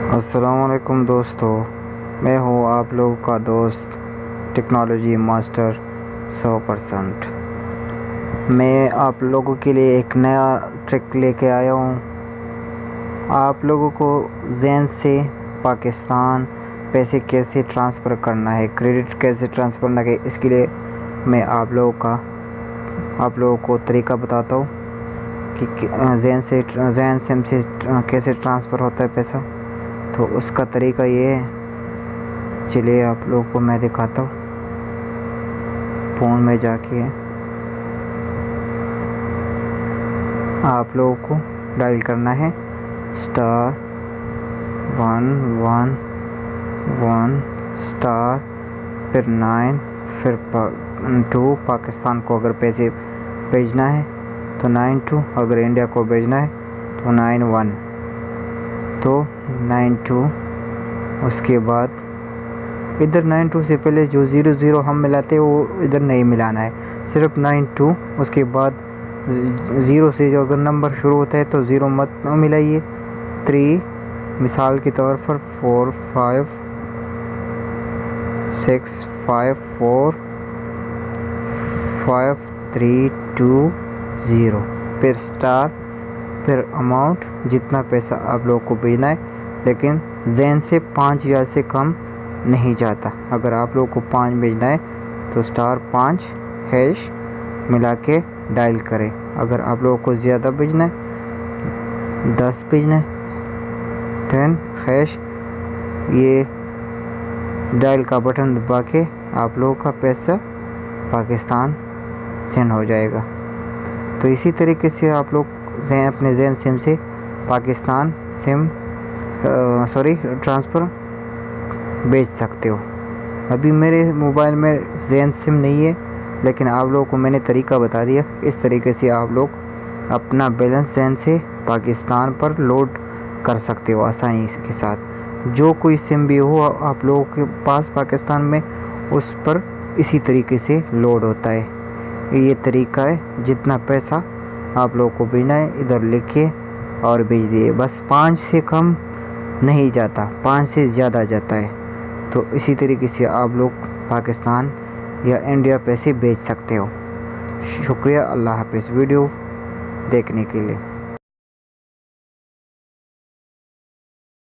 अस्सलाम वालेकुम दोस्तों, मैं हूँ आप लोगों का दोस्त टेक्नोलॉजी मास्टर 100%। मैं आप लोगों के लिए एक नया ट्रिक लेके आया हूँ। आप लोगों को ज़ेन से पाकिस्तान पैसे कैसे ट्रांसफ़र करना है, क्रेडिट कैसे ट्रांसफ़र करना है, इसके लिए मैं आप लोगों को तरीका बताता हूँ कि ज़ेन सिम से कैसे ट्रांसफ़र होता है पैसा। तो उसका तरीका ये है, चलिए आप लोगों को मैं दिखाता हूँ। फ़ोन में जाके आप लोगों को डायल करना है *111 फिर 9 फिर 2। पाकिस्तान को अगर पैसे भेजना है तो 92, अगर इंडिया को भेजना है तो 91, तो 92। उसके बाद इधर 92 से पहले जो 00 हम मिलाते हैं वो इधर नहीं मिलाना है, सिर्फ 92। उसके बाद 0 से जो अगर नंबर शुरू होता है तो 0 मत मिलाइए। 3 मिसाल के तौर पर 4 5 6 5 4 5 3 2 0, फिर स्टार, फिर अमाउंट, जितना पैसा आप लोगों को भेजना है, लेकिन ज़ेन से 5000 से कम नहीं जाता। अगर आप लोगों को 5 भेजना है तो *5# मिला के डायल करें। अगर आप लोगों को ज़्यादा भेजना है, 10 भेजना है, 10#, ये डायल का बटन दबा के आप लोगों का पैसा पाकिस्तान सेंड हो जाएगा। तो इसी तरीके से आप लोग अपने ज़ेन सिम से पाकिस्तान ट्रांसफ़र भेज सकते हो। अभी मेरे मोबाइल में ज़ेन सिम नहीं है, लेकिन आप लोगों को मैंने तरीका बता दिया। इस तरीके से आप लोग अपना बैलेंस ज़ेन से पाकिस्तान पर लोड कर सकते हो आसानी के साथ। जो कोई सिम भी हो आप लोगों के पास पाकिस्तान में, उस पर इसी तरीके से लोड होता है। ये तरीका है। जितना पैसा आप लोगों को भेजना है इधर लिखिए और भेज दिए। बस 5 से कम नहीं जाता, 5 से ज़्यादा जाता है। तो इसी तरीके से आप लोग पाकिस्तान या इंडिया पैसे भेज सकते हो। शुक्रिया, अल्लाह हाफ़िज़ वीडियो देखने के लिए।